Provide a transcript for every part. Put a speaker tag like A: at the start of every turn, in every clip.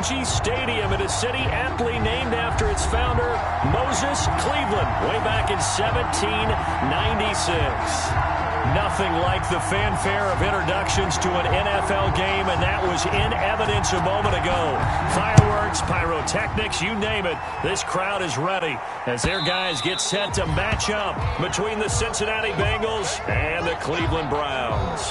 A: Energy Stadium in a city aptly named after its founder, Moses Cleveland, way back in 1796. Nothing like the fanfare of introductions to an NFL game, and that was in evidence a moment ago. Fireworks, pyrotechnics, you name it. This crowd is ready as their guys get set to match up between the Cincinnati Bengals and the Cleveland Browns.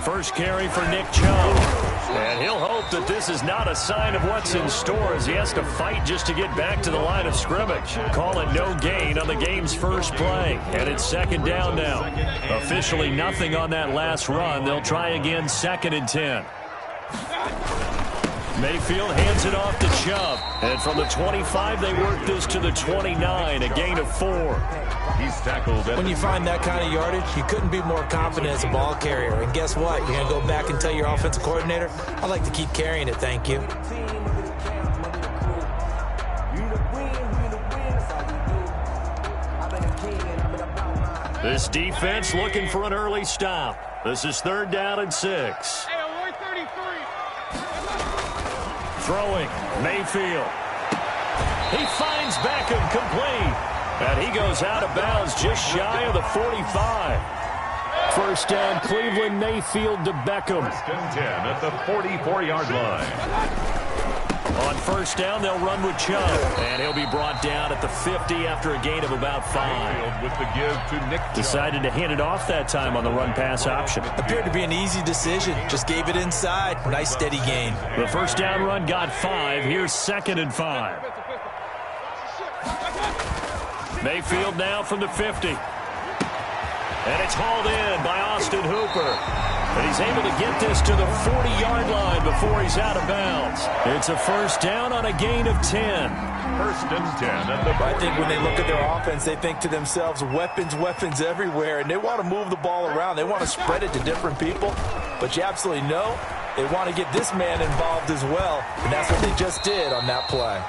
A: First carry for Nick Chubb. And he'll hope that this is not a sign of what's in store as he has to fight just to get back to the line of scrimmage. Call it no gain on the game's first play. And it's second down now. Officially nothing on that last run. They'll try again 2nd and 10. Mayfield hands it off to Chubb. And from the 25, they work this to the 29, a gain of 4.
B: He's tackled.
C: When you find that kind of yardage, you couldn't be more confident as a ball carrier. And guess what? You're going to go back and tell your offensive coordinator, I'd like to keep carrying it, thank you.
A: This defense looking for an early stop. This is 3rd down and 6. Throwing, Mayfield. He finds Beckham complete. And he goes out of bounds just shy of the 45. First down, Cleveland, Mayfield to Beckham.
B: 1st and 10 at the 44-yard line.
A: On first down, they'll run with Chubb. And he'll be brought down at the 50 after a gain of about 5.
B: With the give to Nick Chubb.
A: Decided to hand it off that time on the run-pass option.
C: Appeared to be an easy decision. Just gave it inside. Nice steady gain.
A: The first down run got 5. Here's 2nd and 5. Mayfield now from the 50. And it's hauled in by Austin Hooper. And he's able to get this to the 40-yard line before he's out of bounds. It's a first down on a gain of 10.
B: 1st and 10 at the
C: I think when they look at their offense, they think to themselves, weapons, weapons everywhere. And they want to move the ball around. They want to spread it to different people. But you absolutely know they want to get this man involved as well. And that's what they just did on that play.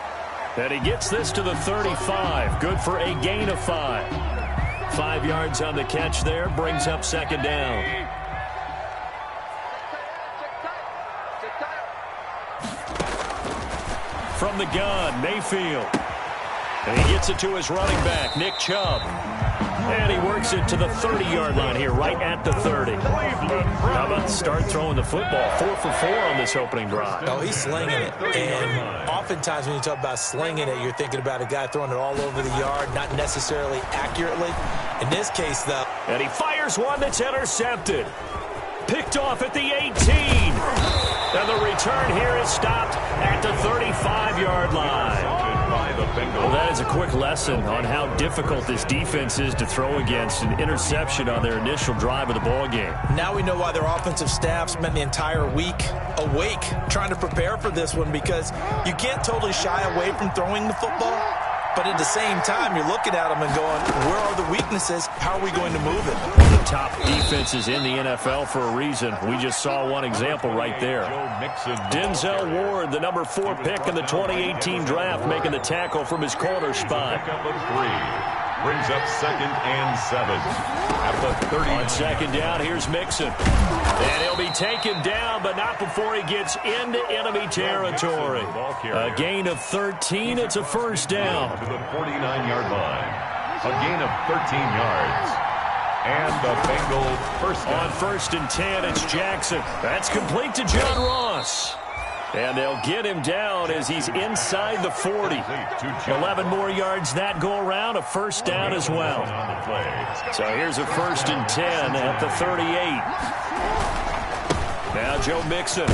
A: And he gets this to the 35. Good for a gain of 5. 5 yards on the catch there. Brings up 2nd down. From the gun, Mayfield. And he gets it to his running back, Nick Chubb. And he works it to the 30-yard line here, right at the 30. How about start throwing the football? 4 for 4 on this opening drive.
C: Oh, he's slinging it. And oftentimes when you talk about slinging it, you're thinking about a guy throwing it all over the yard, not necessarily accurately. In this case, though.
A: And he fires one that's intercepted. Picked off at the 18. And the return here is stopped at the 35-yard line. Well, that is a quick lesson on how difficult this defense is to throw against. An interception on their initial drive of the ball game.
C: Now we know why their offensive staff spent the entire week awake trying to prepare for this one, because you can't totally shy away from throwing the football. But at the same time, you're looking at them and going, where are the weaknesses? How are we going to move it?
A: The top defenses in the NFL for a reason. We just saw one example right there. Denzel Ward, the number 4 pick in the 2018 draft, making the tackle from his corner spot.
B: Brings up 2nd and 7 at the 30.
A: On 2nd down, here's Mixon. And he'll be taken down, but not before he gets into enemy territory. A gain of 13. It's a first down.
B: To the 49-yard line. A gain of 13 yards. And the Bengals first down.
A: On 1st and 10, it's Jackson. That's complete to John Ross. And they'll get him down as he's inside the 40. 11 more yards that go around, a first down as well. So here's a 1st and 10 at the 38. Now Joe Mixon.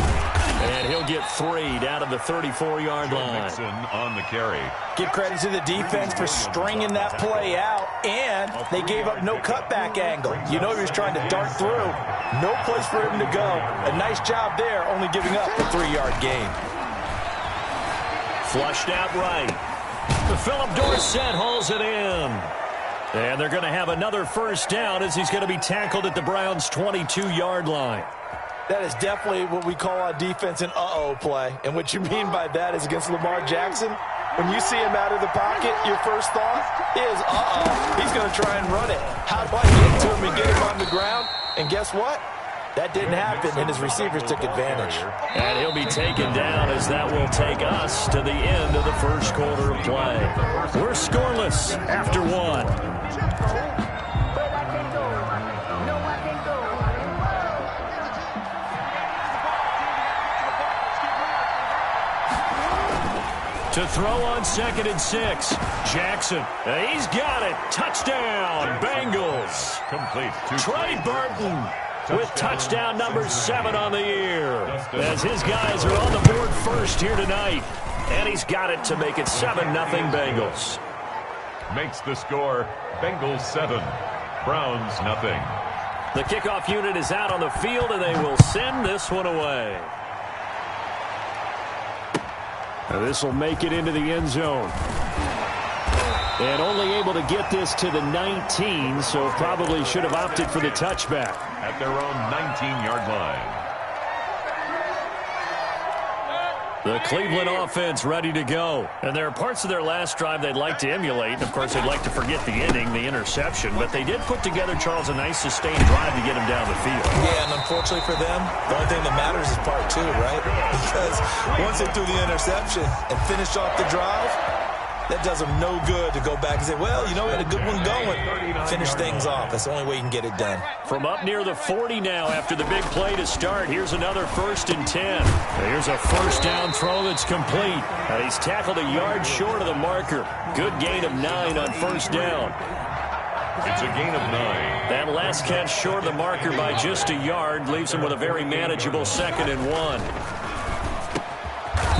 A: And he'll get 3 down to the 34-yard line.
B: Mixon on the carry.
C: Give credit to the defense for stringing that play out, and they gave up no cutback angle. You know he was trying to dart through. No place for him to go. A nice job there, only giving up a 3-yard gain.
A: Flushed out right. Philip Dorsett hauls it in. And they're going to have another first down as he's going to be tackled at the Browns' 22-yard line.
C: That is definitely what we call on defense an uh-oh play. And what you mean by that is against Lamar Jackson, when you see him out of the pocket, your first thought is, uh-oh, he's going to try and run it. How do I get to him and get him on the ground? And guess what? That didn't happen, and his receivers took advantage.
A: And he'll be taken down as that will take us to the end of the first quarter of play. We're scoreless after one. To throw on 2nd and 6. Jackson. He's got it. Touchdown, Bengals.
B: Complete.
A: Trey Burton with touchdown number 7 on the year. As his guys are on the board first here tonight. And he's got it to make it 7-0 Bengals.
B: Makes the score Bengals 7, Browns nothing.
A: The kickoff unit is out on the field, and they will send this one away. This will make it into the end zone. And only able to get this to the 19, so probably should have opted for the touchback.
B: At their own 19-yard line.
A: The Cleveland offense ready to go. And there are parts of their last drive they'd like to emulate. Of course, they'd like to forget the ending, the interception. But they did put together, Charles, a nice sustained drive to get him down the field.
C: Yeah, and unfortunately for them, the only thing that matters is part 2, right? Because once they threw the interception and finished off the drive, that does them no good to go back and say, well, you know, we had a good one going. Finish things off. That's the only way you can get it done.
A: From up near the 40 now after the big play to start, here's another 1st and 10. Here's a first down throw that's complete. He's tackled a yard short of the marker. Good gain of 9 on first down.
B: It's a gain of 9.
A: That last catch short of the marker by just a yard leaves him with a very manageable 2nd and 1.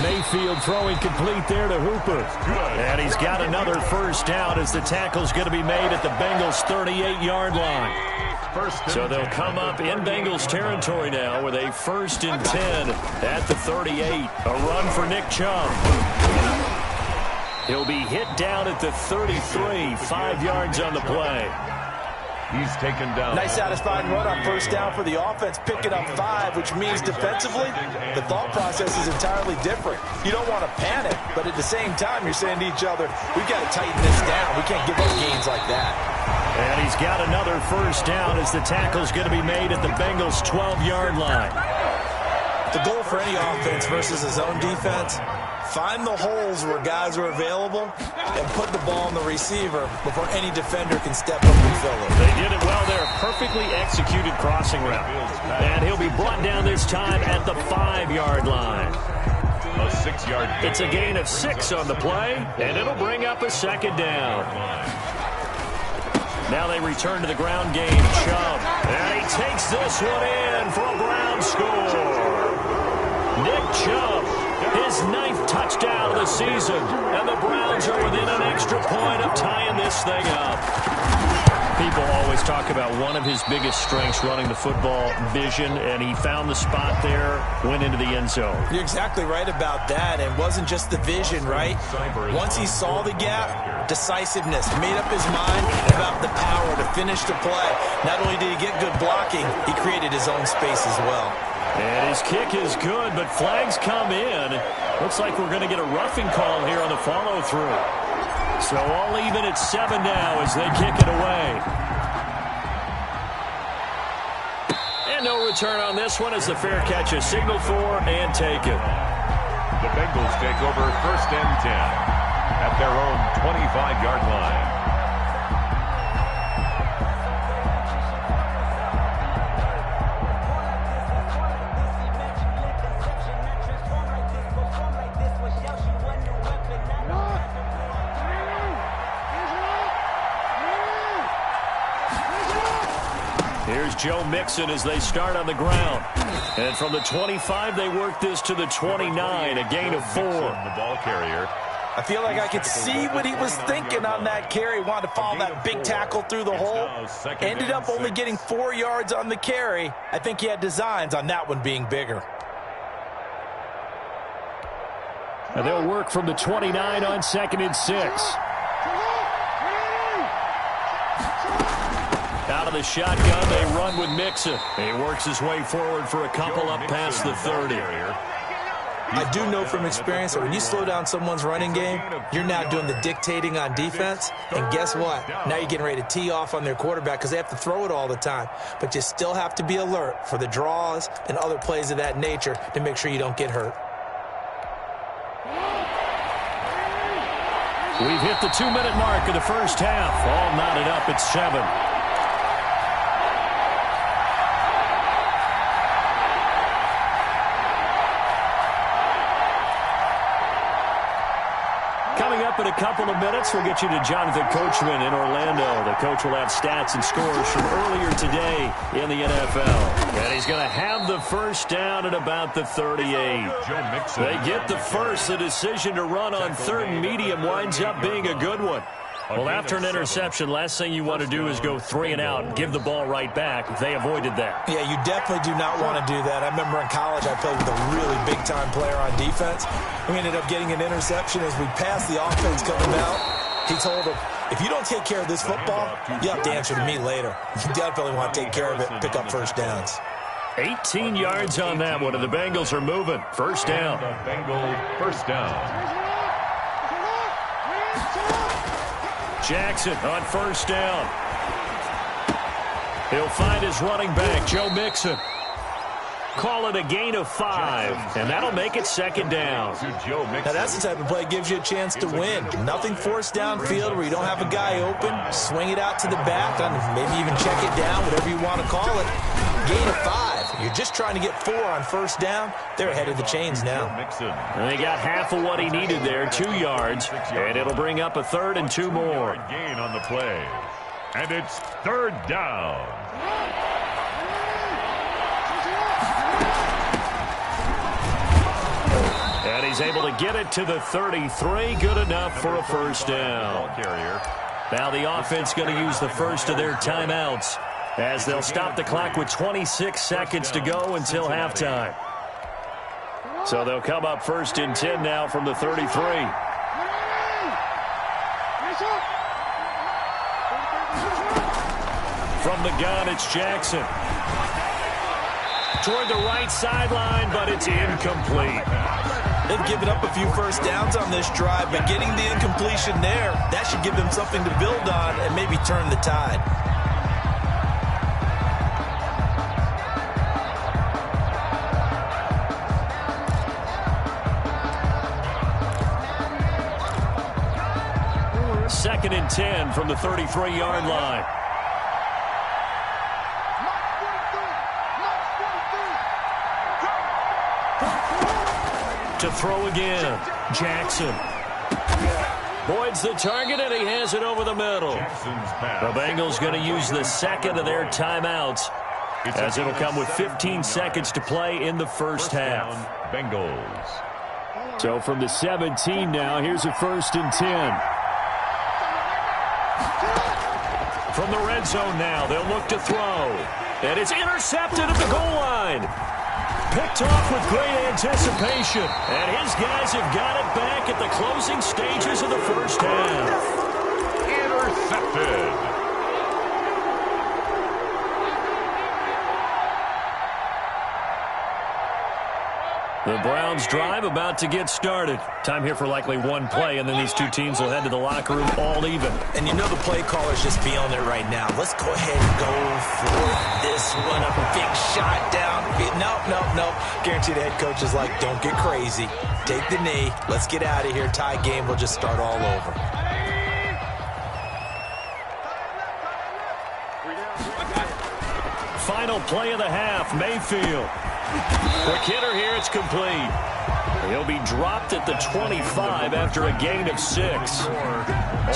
A: Mayfield throwing complete there to Hooper. And he's got another first down as the tackle's going to be made at the Bengals' 38-yard line. So they'll come up in Bengals territory now with a 1st and 10 at the 38. A run for Nick Chubb. He'll be hit down at the 33, 5 yards on the play.
B: He's taken down.
C: Nice satisfying run on first down for the offense, picking up 5, which means defensively, the thought process is entirely different. You don't want to panic, but at the same time, you're saying to each other, we've got to tighten this down. We can't give up gains like that.
A: And he's got another first down as the tackle's going to be made at the Bengals' 12-yard line.
C: The goal for any offense versus a zone defense, find the holes where guys are available and put the ball on the receiver before any defender can step up and fill it.
A: They did it well there. Perfectly executed crossing route. And he'll be brought down this time at the 5-yard line.
B: A 6-yard.
A: It's a gain of 6 on the play, and it'll bring up a 2nd down. Now they return to the ground game. Chubb. And he takes this one in for a Brown score. Nick Chubb, his 9th touchdown of the season. And the Browns are within an extra point of tying this thing up. People always talk about one of his biggest strengths running the football, vision, and he found the spot there, went into the end zone.
C: You're exactly right about that. It wasn't just the vision, right? Once he saw the gap, decisiveness, made up his mind about the power to finish the play. Not only did he get good blocking, he created his own space as well.
A: And his kick is good, but flags come in. Looks like we're going to get a roughing call here on the follow-through. So all even at 7 now as they kick it away. And no return on this one as the fair catch is signaled for and taken.
B: The Bengals take over 1st and 10 at their own 25-yard line.
A: Here's Joe Mixon as they start on the ground. And from the 25, they work this to the 29, a gain of 4.
B: The ball carrier.
C: I feel like I could see what he was thinking on that carry. Wanted to follow that big tackle through the hole. Ended up only getting 4 yards on the carry. I think he had designs on that one being bigger.
A: And they'll work from the 29 on 2nd and 6. Out of of the shotgun. They run with Mixon. He works his way forward for a couple up past the 30.
C: I do know from experience that when you slow down someone's running game, you're now doing the dictating on defense. And guess what? Now you're getting ready to tee off on their quarterback because they have to throw it all the time. But you still have to be alert for the draws and other plays of that nature to make sure you don't get hurt.
A: We've hit the 2-minute mark of the first half. All knotted up at 7. Coming up in a couple of minutes, we'll get you to Jonathan Coachman in Orlando. The coach will have stats and scores from earlier today in the NFL. And he's going to have the first down at about the 38. They get the first. The decision to run on 3rd and medium winds up being a good one. Well, after an interception, last thing you want to do is go 3 and out and give the ball right back. They avoided that.
C: Yeah, you definitely do not want to do that. I remember in college I played with a really big-time player on defense. We ended up getting an interception as we passed the offense coming out. He told him, if you don't take care of this football, you have to answer to me later. You definitely want to take care of it and pick up first downs.
A: 18 yards on that one, and the Bengals are moving. First down.
B: Bengals first down.
A: Jackson on first down. He'll find his running back, Joe Mixon. Call it a gain of 5, and that'll make it second down.
C: Now that's the type of play that gives you a chance to win. Nothing forced downfield where you don't have a guy open. Swing it out to the back, maybe even check it down, whatever you want to call it. Gain of 5. You're just trying to get 4 on first down. They're ahead of the chains now.
A: And they got half of what he needed there, 2 yards, and it'll bring up a 3rd and 2 more.
B: Gain on the play, and it's 3rd down.
A: And he's able to get it to the 33. Good enough for a first down. Now the offense going to use the first of their timeouts as they'll stop the clock with 26 seconds to go until halftime. So they'll come up 1st and 10 now from the 33. From the gun, it's Jackson. Toward the right sideline, but it's incomplete.
C: They've given up a few first downs on this drive, but getting the incompletion there, that should give them something to build on and maybe turn the tide.
A: Second and 10 from the 33-yard line. To throw again, Jackson. Boyd's the target, and he has it over the middle. The Bengals going to use the second of their timeouts as it'll come with 15 seconds to play in the first half.
B: Bengals.
A: So from the 17 now, here's a 1st and 10. From the red zone now, they'll look to throw. And it's intercepted at the goal line. Picked off with great anticipation. And his guys have got it back at the closing stages of the first half.
B: Intercepted.
A: The Browns drive about to get started. Time here for likely one play, and then these two teams will head to the locker room all even.
C: And you know the play caller's just feeling it right now. Let's go ahead and go for this one. A big shot down. No. Guarantee the head coach is like, don't get crazy. Take the knee. Let's get out of here. Tie game. We'll just start all over.
A: Final play of the half, Mayfield. Quick hitter here, it's complete. He'll be dropped at the 25 after a gain of 6.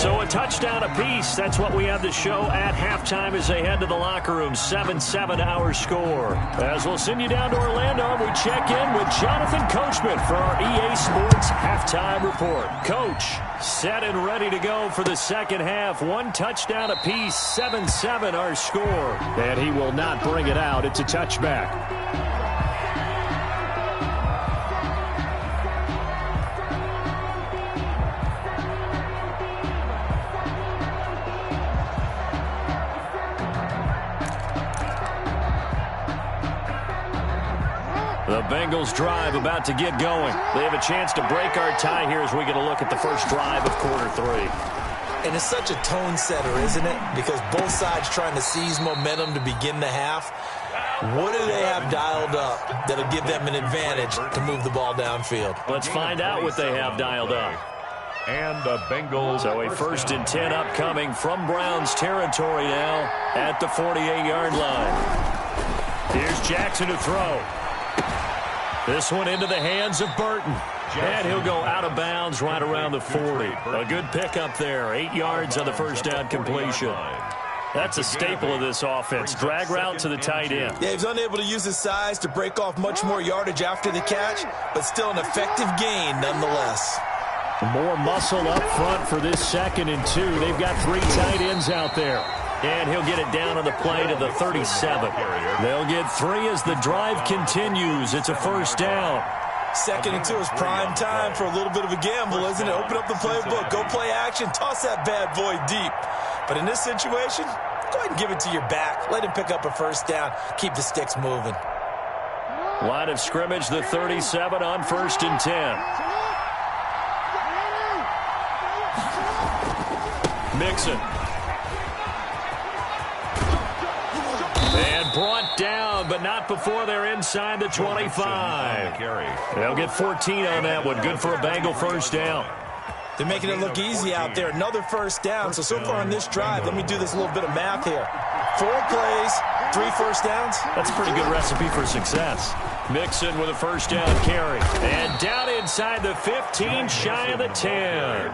A: So a touchdown apiece. That's what we have to show at halftime as they head to the locker room. 7-7 our score. As we'll send you down to Orlando, we check in with Jonathan Coachman for our EA Sports halftime report. Coach, set and ready to go for the second half. One touchdown apiece, 7-7 our score. And he will not bring it out. It's a touchback. Bengals drive about to get going. They have a chance to break our tie here as we get a look at the first drive of quarter 3.
C: And it's such a tone setter, isn't it? Because both sides trying to seize momentum to begin the half. What do they have dialed up that'll give them an advantage to move the ball downfield?
A: Let's find out what they have dialed up.
B: And the Bengals.
A: So a 1st and 10 upcoming from Browns territory now at the 48-yard line. Here's Jackson to throw. This one into the hands of Burton. And he'll go out of bounds right around the 40. A good pickup there. 8 yards on the first down completion. That's a staple of this offense. Drag route to the tight end.
C: Yeah, he's unable to use his size to break off much more yardage after the catch, but still an effective gain nonetheless.
A: More muscle up front for this 2nd and 2. They've got 3 tight ends out there. And he'll get it down on the play to the 37. They'll get 3 as the drive continues. It's a first down.
C: 2nd and 2 is prime time for a little bit of a gamble, isn't it? Open up the playbook, go play action, toss that bad boy deep. But in this situation, go ahead and give it to your back. Let him pick up a first down. Keep the sticks moving.
A: Line of scrimmage, the 37 on 1st and 10. Mixon. And brought down, but not before they're inside the 25. They'll get 14 on that one. Good for a Bengal first down.
C: They're making it look easy out there. Another first down. So far on this drive, let me do this little bit of math here. 4 plays, 3 first downs.
A: That's a pretty good recipe for success. Mixon with a first down carry. And down inside the 15, shy of the 10.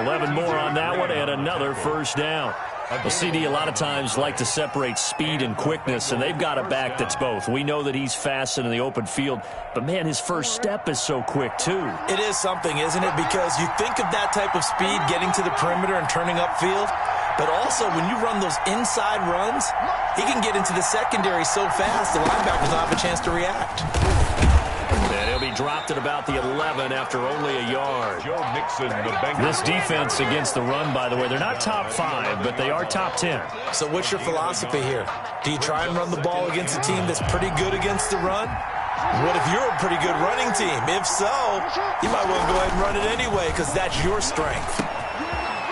A: 11 more on that one and another first down. The CD a lot of times like to separate speed and quickness, and they've got a back that's both. We know that he's fast in the open field, but, man, his first step is so quick, too.
C: It is something, isn't it? Because you think of that type of speed getting to the perimeter and turning upfield, but also when you run those inside runs, he can get into the secondary so fast the linebackers don't have a chance to react.
A: And he'll be dropped at about the 11 after only a yard.
B: Joe Mixon, the Bengals.
A: This defense against the run, by the way, they're not top 5, but they are top 10.
C: So what's your philosophy here? Do you try and run the ball against a team that's pretty good against the run? What if you're a pretty good running team? If so, you might want to go ahead and run it anyway because that's your strength.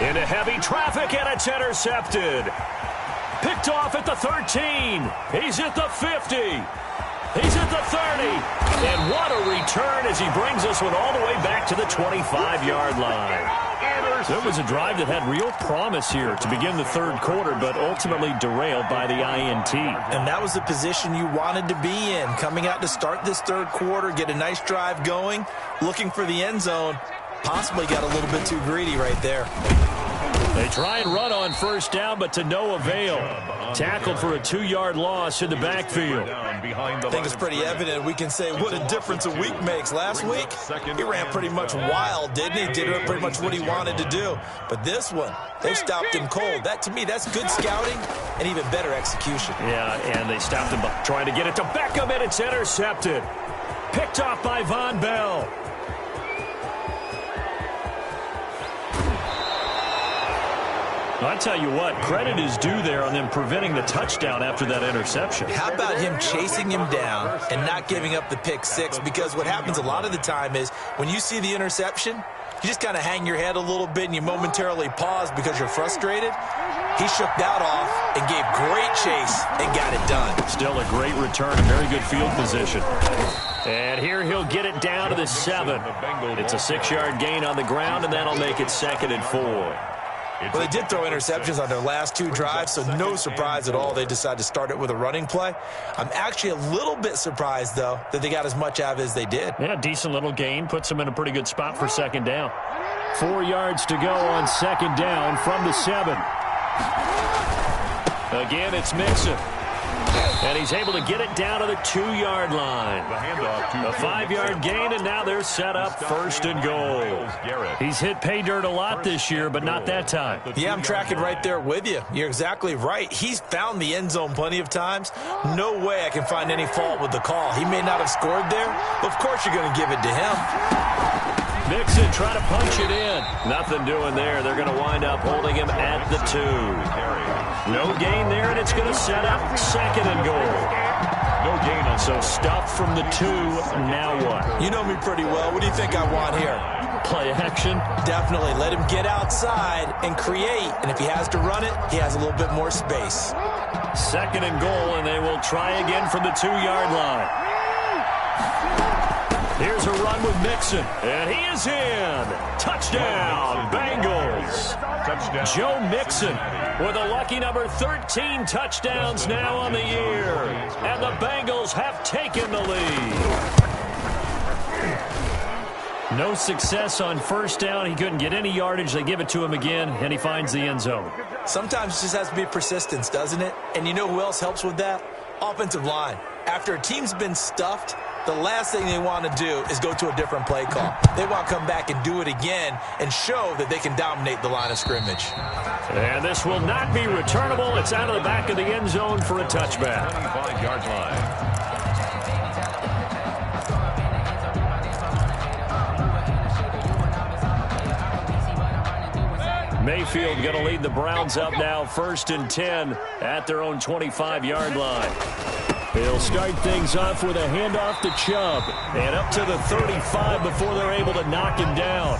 A: Into heavy traffic, and it's intercepted. Picked off at the 13. He's at the 50. He's at the 30. And what a return as he brings this one all the way back to the 25-yard line. There was a drive that had real promise here to begin the 3rd quarter, but ultimately derailed by the INT.
C: And that was the position you wanted to be in, coming out to start this 3rd quarter, get a nice drive going, looking for the end zone. Possibly got a little bit too greedy right there.
A: They try and run on first down, but to no avail. Tackled for a 2-yard loss in the backfield.
C: I think it's pretty evident. We can say what a difference a week makes. Last week, he ran pretty much wild, didn't he? Did pretty much what he wanted to do. But this one, they stopped him cold. That, to me, that's good scouting and even better execution.
A: Yeah, and they stopped him by trying to get it to Beckham, and it's intercepted. Picked off by Von Bell. I tell you what, credit is due there on them preventing the touchdown after that interception.
C: How about him chasing him down and not giving up the pick 6? Because what happens a lot of the time is when you see the interception, you just kind of hang your head a little bit and you momentarily pause because you're frustrated. He shook that off and gave great chase and got it done.
A: Still a great return, very good field position. And here he'll get it down to the 7. It's a 6-yard gain on the ground, and that'll make it 2nd and 4.
C: Well, they did throw interceptions on their last 2 drives, so no surprise at all they decided to start it with a running play. I'm actually a little bit surprised, though, that they got as much out of it as they did.
A: Yeah, decent little gain. Puts them in a pretty good spot for 2nd down. 4 yards to go on 2nd down from the 7. Again, it's Mixon. And he's able to get it down to the 2-yard line. A 5-yard gain, and now they're set up 1st and goal. He's hit pay dirt a lot this year, but not that time.
C: Yeah, I'm tracking right there with you. You're exactly right. He's found the end zone plenty of times. No way I can find any fault with the call. He may not have scored there, but of course you're going to give it to him.
A: Mixon trying to punch it in. Nothing doing there. They're going to wind up holding him at the 2. No gain there, and it's going to set up 2nd and goal.
B: No gain on
A: So stuffed from the 2. Now what?
C: You know me pretty well. What do you think I want here?
A: Play action.
C: Definitely. Let him get outside and create. And if he has to run it, he has a little bit more space.
A: 2nd and goal, and they will try again from the 2-yard line. Here's a run with Mixon, and he is in. Touchdown, Bengals.
B: Touchdown.
A: Joe Mixon with a lucky number 13 touchdowns now on the year. And the Bengals have taken the lead. No success on 1st down. He couldn't get any yardage. They give it to him again, and he finds the end zone.
C: Sometimes it just has to be persistence, doesn't it? And you know who else helps with that? Offensive line. After a team's been stuffed, the last thing they want to do is go to a different play call. They want to come back and do it again and show that they can dominate the line of scrimmage.
A: And this will not be returnable. It's out of the back of the end zone for a touchback.
B: 25-yard line.
A: Mayfield going to lead the Browns up now, 1st and 10 at their own 25-yard line. He'll start things off with a handoff to Chubb, and up to the 35 before they're able to knock him down.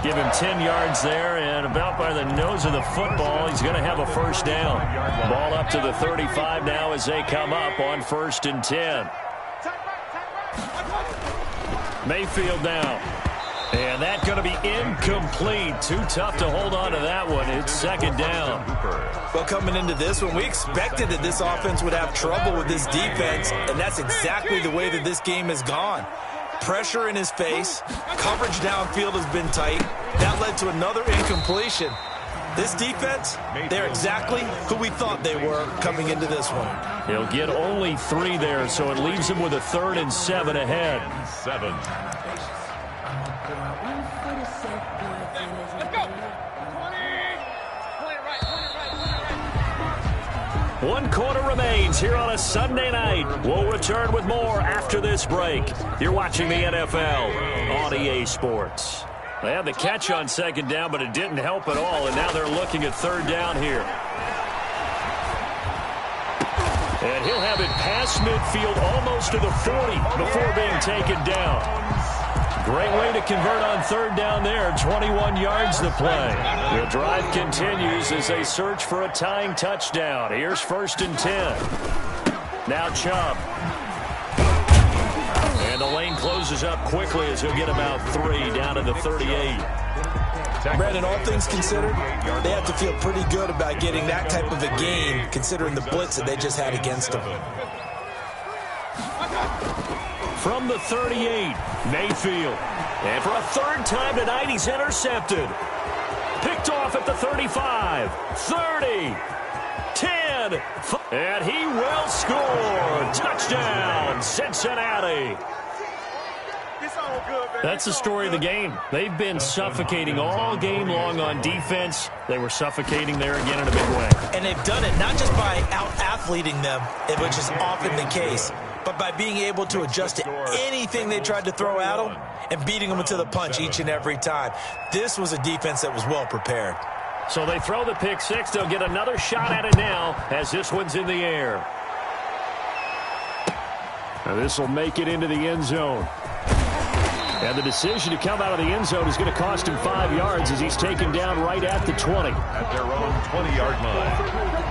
A: Give him 10 yards there, and about by the nose of the football, he's going to have a 1st down. Ball up to the 35 now as they come up on 1st and 10. Mayfield now. And that's going to be incomplete. Too tough to hold on to that one. It's 2nd down.
C: Well, coming into this one, we expected that this offense would have trouble with this defense, and that's exactly the way that this game has gone. Pressure in his face. Coverage downfield has been tight. That led to another incompletion. This defense, they're exactly who we thought they were coming into this one.
A: He'll get only 3 there, so it leaves him with a 3rd and 7 ahead.
B: 7.
A: One quarter remains here on a Sunday night. We'll return with more after this break. You're watching the NFL on EA Sports. They had the catch on 2nd down, but it didn't help at all, and now they're looking at 3rd down here. And he'll have it past midfield almost to the 40 before being taken down. Great way to convert on 3rd down there. 21 yards to play. The drive continues as they search for a tying touchdown. Here's 1st and 10. Now Chubb. And the lane closes up quickly as he'll get about 3 down to the 38.
C: Brandon, all things considered, they have to feel pretty good about getting that type of a game considering the blitz that they just had against them.
A: From the 38, Mayfield. And for a 3rd time tonight, he's intercepted. Picked off at the 35, 30, 10, and he will score. Touchdown, Cincinnati. That's the story of the game. They've been suffocating all game long on defense. They were suffocating there again in a big way.
C: And they've done it not just by out-athleting them, which is often the case, but by being able to adjust to anything they tried to throw at them and beating them to the punch each and every time. This was a defense that was well prepared.
A: So they throw the pick 6. They'll get another shot at it now as this one's in the air. Now this will make it into the end zone. And the decision to come out of the end zone is going to cost him 5 yards as he's taken down right at the 20.
B: At their own 20-yard line.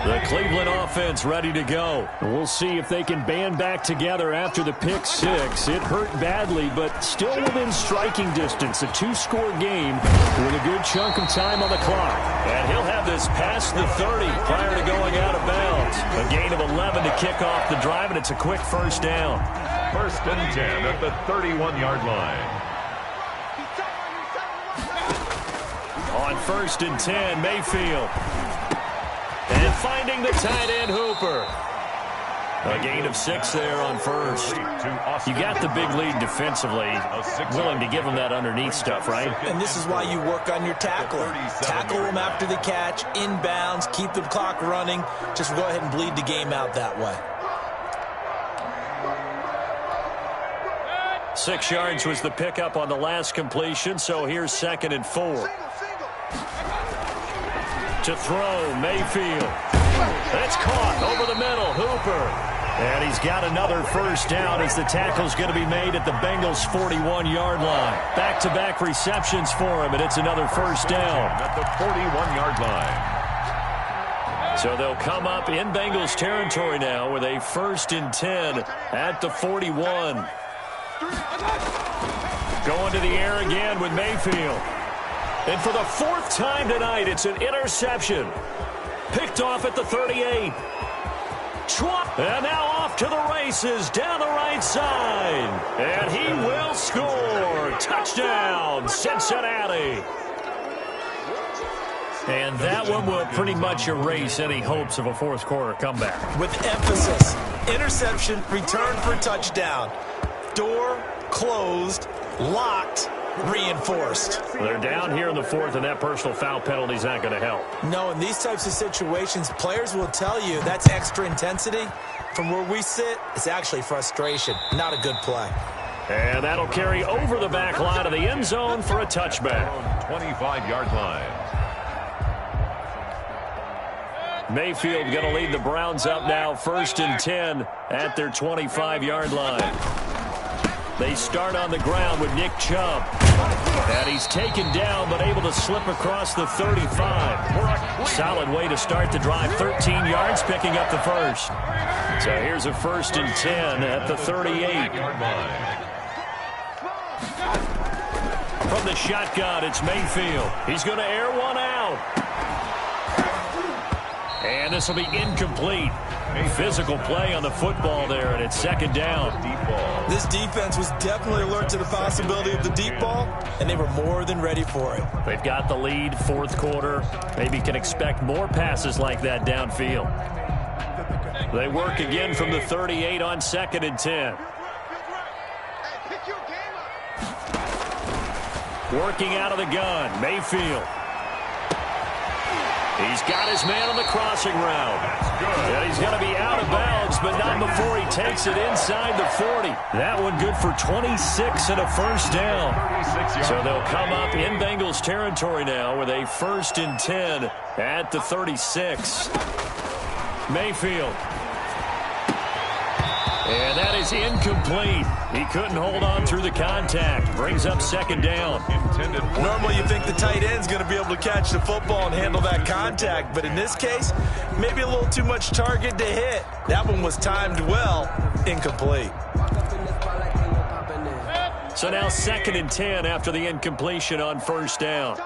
A: The Cleveland offense ready to go. And we'll see if they can band back together after the pick 6. It hurt badly, but still within striking distance. A 2-score game with a good chunk of time on the clock. And he'll have this past the 30 prior to going out of bounds. A gain of 11 to kick off the drive, and it's a quick 1st down.
B: 1st and 10 at the 31-yard line.
A: On 1st and 10, Mayfield. And finding the tight end, Hooper. A gain of 6 there on 1st. You got the big lead defensively. Willing to give them that underneath stuff, right?
C: And this is why you work on your tackling. Tackle them after the catch, inbounds, keep the clock running. Just go ahead and bleed the game out that way.
A: 6 yards was the pickup on the last completion, so here's 2nd and 4. To throw, Mayfield. It's caught over the middle. Hooper. And he's got another first down as the tackle's going to be made at the Bengals' 41-yard line. Back-to-back receptions for him, and it's another first down.
B: At the 41-yard line.
A: So they'll come up in Bengals territory now with a 1st and 10 at the 41. Going to the air again with Mayfield. And for the 4th time tonight, it's an interception. Picked off at the 38. And now off to the races down the right side. And he will score. Touchdown, Cincinnati. And that one will pretty much erase any hopes of a fourth quarter comeback.
C: With emphasis, interception, return for touchdown. Door closed, locked, reinforced.
A: They're down here in the 4th, and that personal foul penalty is not going to help.
C: No, in these types of situations, players will tell you that's extra intensity. From where we sit, it's actually frustration. Not a good play.
A: And that'll carry over the back line of the end zone for a touchback.
B: 25-yard line.
A: Mayfield going to lead the Browns up now, 1st and 10 at their 25-yard line. They start on the ground with Nick Chubb. And he's taken down but able to slip across the 35. Solid way to start the drive. 13 yards, picking up the first. So here's a 1st and 10 at the 38. From the shotgun, it's Mayfield. He's going to air one out. And this will be incomplete. Physical play on the football there, and it's 2nd down.
C: This defense was definitely alert to the possibility of the deep ball, and they were more than ready for it.
A: They've got the lead, 4th quarter. Maybe can expect more passes like that downfield. They work again from the 38 on 2nd and 10. Working out of the gun, Mayfield. He's got his man on the crossing route. And he's going to be out of bounds, but not before he takes it inside the 40. That one good for 26 and a first down. So they'll come up in Bengals territory now with a 1st and 10 at the 36. Mayfield. And that is incomplete. He couldn't hold on through the contact. Brings up 2nd down.
C: Normally you think the tight end's going to be able to catch the football and handle that contact, but in this case, maybe a little too much target to hit. That one was timed well. Incomplete.
A: So now 2nd and 10 after the incompletion on 1st down.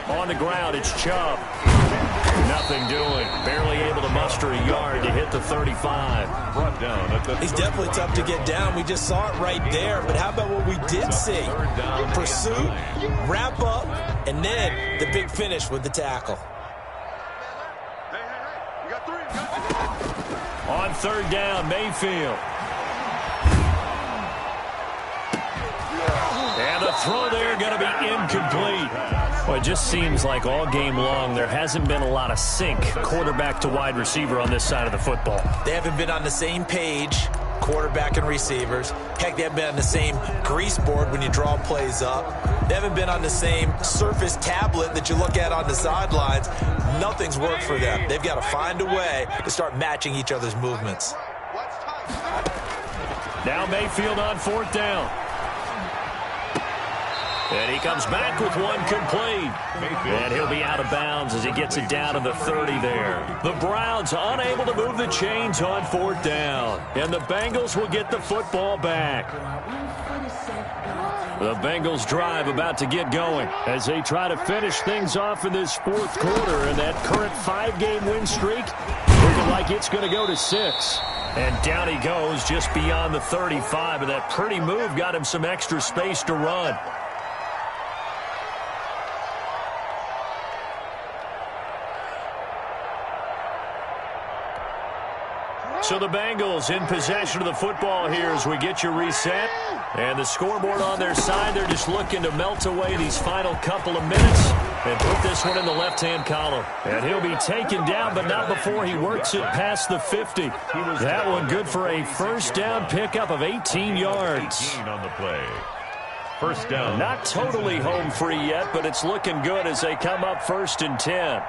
A: On the ground, it's Chubb. Nothing doing. Barely able to muster a yard to hit the 35.
B: Brought down at the
C: He's definitely tough to get down. We just saw it right there. But how about what we did see? Pursuit, wrap up, and then the big finish with the tackle.
A: On 3rd down, Mayfield. And the throw there going to be incomplete. Well, it just seems like all game long there hasn't been a lot of sync quarterback to wide receiver on this side of the football.
C: They haven't been on the same page, quarterback and receivers. Heck, they haven't been on the same grease board when you draw plays up. They haven't been on the same Surface tablet that you look at on the sidelines. Nothing's worked for them. They've got to find a way to start matching each other's movements.
A: Now Mayfield on 4th down. And he comes back with one complete. And he'll be out of bounds as he gets it down to the 30 there. The Browns unable to move the chains on 4th down. And the Bengals will get the football back. The Bengals drive about to get going as they try to finish things off in this 4th quarter. And that current 5-game win streak looking like it's going to go to 6. And down he goes just beyond the 35. And that pretty move got him some extra space to run. So the Bengals in possession of the football here as we get you reset. And the scoreboard on their side, they're just looking to melt away these final couple of minutes and put this one in the left-hand column. And he'll be taken down, but not before he works it past the 50. That one good for a first down pickup of 18 yards.
B: 18 on the play. First down.
A: Not totally home free yet, but it's looking good as they come up 1st and 10.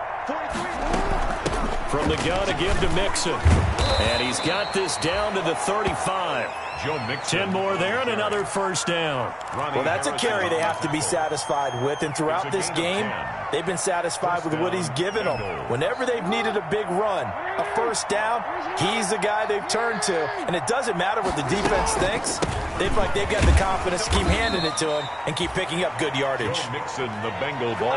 A: From the gun, a give to Mixon. And he's got this down to the 35. 10 more there and another first down.
C: Well, that's a carry they have to be satisfied with. And throughout this game, they've been satisfied with what he's given them. Whenever they've needed a big run, a first down, he's the guy they've turned to. And it doesn't matter what the defense thinks. They've got the confidence to keep handing it to him and keep picking up good yardage.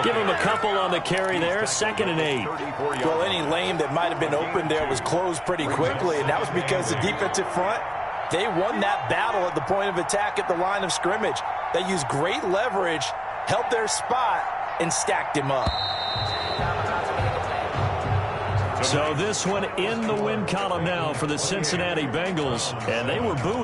A: Give him a couple on the carry there, 2nd and 8.
C: Well, any lane that might have been open there was closed pretty quickly, and that was because the defensive front, they won that battle at the point of attack at the line of scrimmage. They used great leverage, held their spot, and stacked him up.
A: So this one in the win column now for the Cincinnati Bengals, and they were booed.